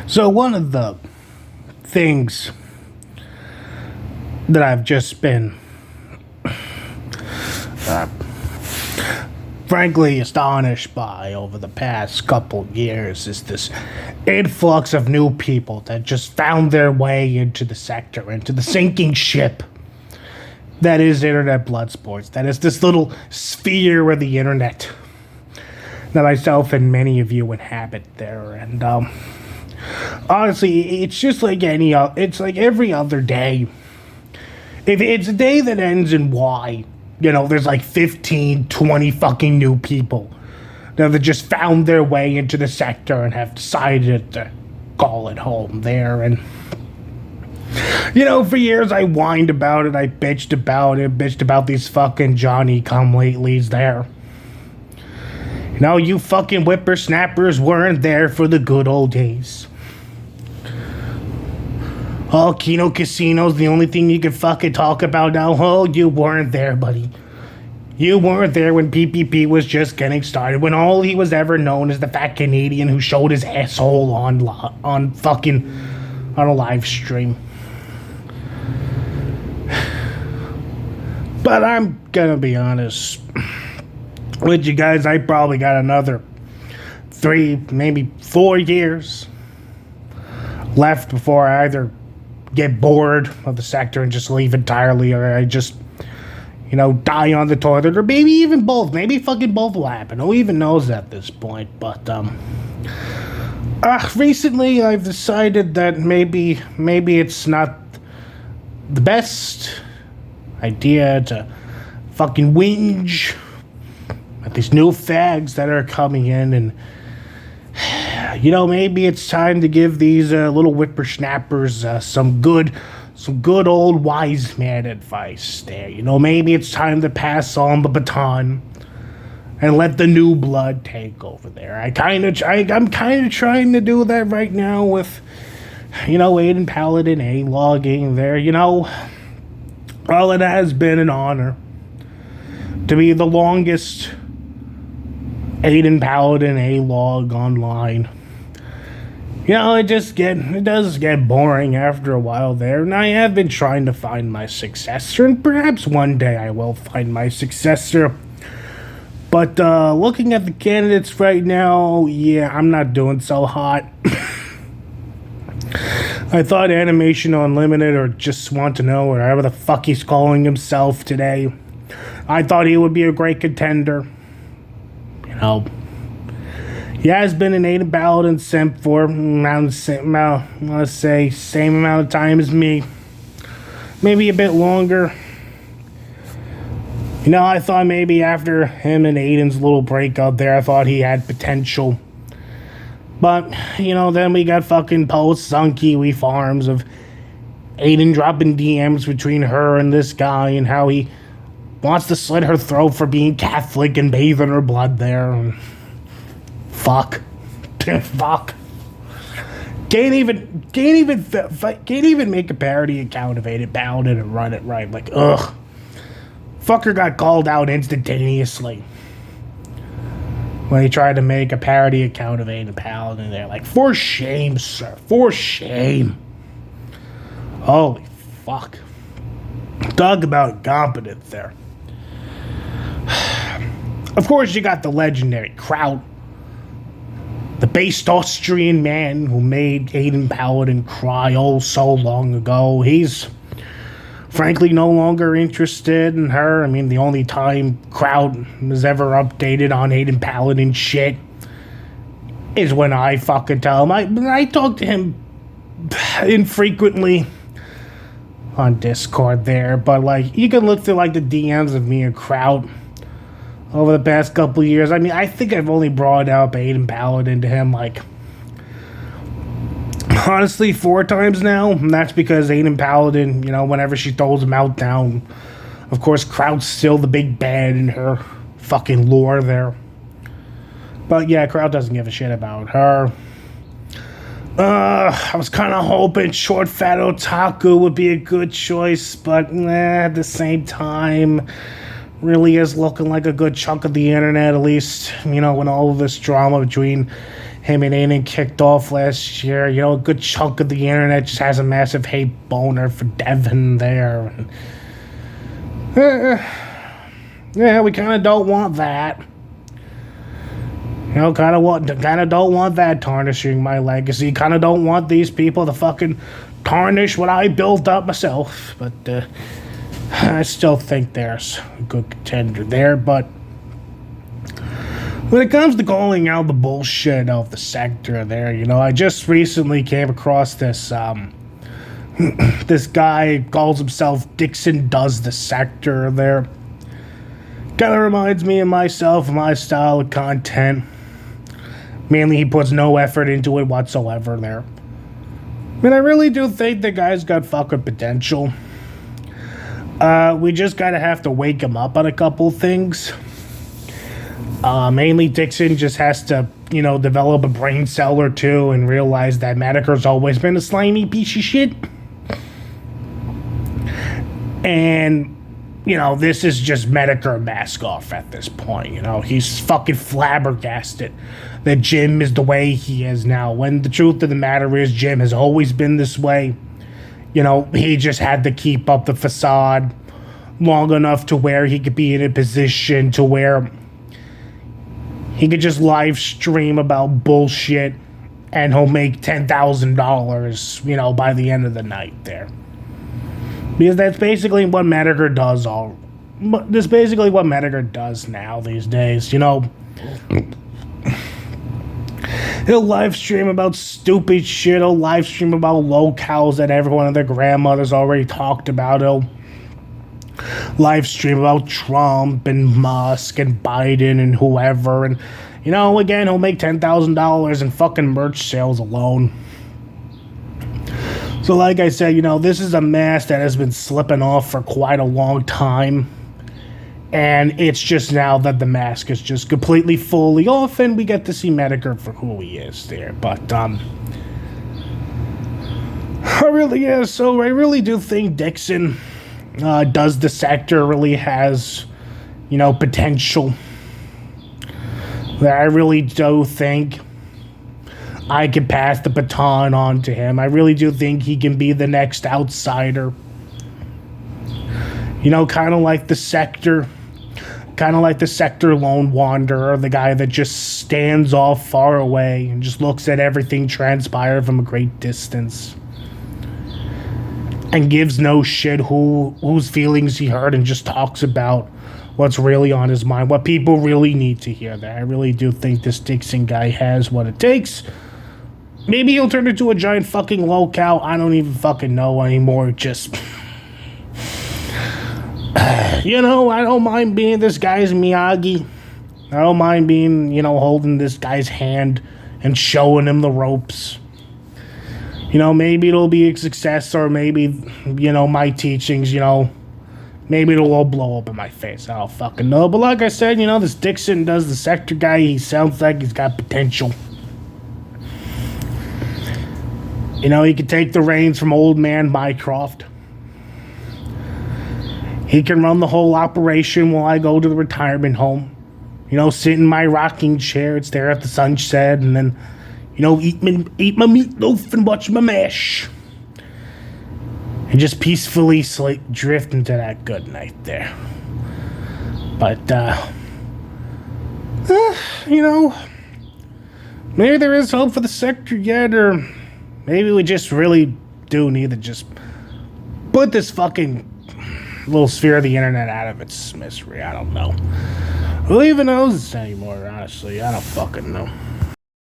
So one of the things that I've just been uh, frankly astonished by over the past couple years is this influx of new people that just found their way into the sector, into the sinking ship that is internet blood sports, that is this little sphere of the internet that myself and many of you inhabit there. And honestly, it's just like it's like every other day. If it's a day that ends in Y, there's like 15, 20 fucking new people that just found their way into the sector and have decided to call it home there. And for years I whined about it, I bitched about these fucking Johnny-come-latelys there. You fucking whippersnappers weren't there for the good old days. Oh, Kino Casino's the only thing you can fucking talk about now. Oh, you weren't there, buddy. You weren't there when PPP was just getting started, when all he was ever known as the fat Canadian who showed his asshole on a live stream. But I'm gonna be honest with you guys, I probably got another 3, maybe 4 years left before I either get bored of the sector and just leave entirely, or I just, die on the toilet, or maybe even both. Maybe fucking both will happen. Who even knows at this point? But recently I've decided that maybe it's not the best idea to fucking whinge at these new fags that are coming in, and maybe it's time to give these little whippersnappers some good old wise man advice there. Maybe it's time to pass on the baton and let the new blood take over there. I'm kind of trying to do that right now with, Aiden Paladin A-logging there. Well, it has been an honor to be the longest Aiden Paladin A-log online. It does get boring after a while there, and I have been trying to find my successor, and perhaps one day I will find my successor. But looking at the candidates right now, yeah, I'm not doing so hot. I thought Animation Unlimited, or Just Want to Know, or whatever the fuck he's calling himself today, I thought he would be a great contender. He has been an Aiden Paladin simp for, let's say, same amount of time as me. Maybe a bit longer. I thought maybe after him and Aiden's little breakup there, I thought he had potential. But, then we got fucking posts on Kiwi Farms of Aiden dropping DMs between her and this guy, and how he wants to slit her throat for being Catholic and bathe in her blood there. And fuck. Fuck. Can't even make a parody account of Aiden Paladin and run it right. Like, ugh. Fucker got called out instantaneously when he tried to make a parody account of Aiden Paladin there. Like, for shame, sir. For shame. Holy fuck. Talk about incompetence there. Of course, you got the legendary Kraut, the based Austrian man who made Aiden Paladin cry so long ago. He's frankly no longer interested in her. I mean, the only time Kraut was ever updated on Aiden Paladin shit is when I fucking tell him. I talk to him infrequently on Discord there, but you can look through the DMs of me and Kraut over the past couple years. I mean, I think I've only brought up Aiden Paladin to him honestly 4 times now, and that's because Aiden Paladin, whenever she throws a meltdown, of course Kraut's still the big bad in her fucking lore there. But yeah, Kraut doesn't give a shit about her. I was kind of hoping Short Fat Otaku would be a good choice, but at the same time, really is looking like a good chunk of the internet, at least, when all of this drama between him and Aiden kicked off last year. You know, a good chunk of the internet just has a massive hate boner for Devin there. Yeah, we kind of don't want that. You know, kind of don't want that tarnishing my legacy. Kind of don't want these people to fucking tarnish what I built up myself. But I still think there's a good contender there. But when it comes to calling out the bullshit of the sector there, you know, I just recently came across this this guy calls himself Dixon Does the Sector there. Kind of reminds me of myself, my style of content. Mainly, he puts no effort into it whatsoever there. I mean, I really do think the guy's got fucking potential. We just gotta have to wake him up on a couple things. Mainly, Dixon just has to, you know, develop a brain cell or two and realize that Madiker's always been a slimy piece of shit. And, you know, this is just Madiker mask off at this point, you know. He's fucking flabbergasted that Jim is the way he is now, when the truth of the matter is Jim has always been this way. You know, he just had to keep up the facade long enough to where he could be in a position to where he could just live stream about bullshit and he'll make $10,000, you know, by the end of the night there. Because that's basically what Madiker does that's basically what Madiker does now these days, you know. He'll live stream about stupid shit. He'll live stream about locales that every one of their grandmothers already talked about. He'll live stream about Trump and Musk and Biden and whoever. And, you know, again, he'll make $10,000 in fucking merch sales alone. So like I said, you know, this is a mask that has been slipping off for quite a long time. And it's just now that the mask is just completely fully off and we get to see Madiker for who he is there. But, I really do think Dixon Does the Sector really has, you know, potential. I really do think I can pass the baton on to him. I really do think he can be the next outsider. You know, kind of like the Sector. Kind of like the Sector lone wanderer, the guy that just stands off far away and just looks at everything transpire from a great distance. And gives no shit whose feelings he hurt and just talks about what's really on his mind, what people really need to hear there. I really do think this Dixon guy has what it takes. Maybe he'll turn into a giant fucking locale. I don't even fucking know anymore. Just... you know, I don't mind being this guy's Miyagi. I don't mind being, you know, holding this guy's hand and showing him the ropes. You know, maybe it'll be a success, or maybe, you know, my teachings, you know, maybe it'll all blow up in my face. I don't fucking know. But like I said, you know, this Dixon Does the Sector guy, he sounds like he's got potential. You know, he could take the reins from old man Mycroft. He can run the whole operation while I go to the retirement home. You know, sit in my rocking chair and stare at the sunset, and then, you know, eat my meatloaf and watch my mash. And just peacefully drift into that good night there. But, you know, maybe there is hope for the Sector yet, or maybe we just really do need to just put this fucking little sphere of the internet out of its misery. I don't know. Who even knows this anymore, honestly? I don't fucking know.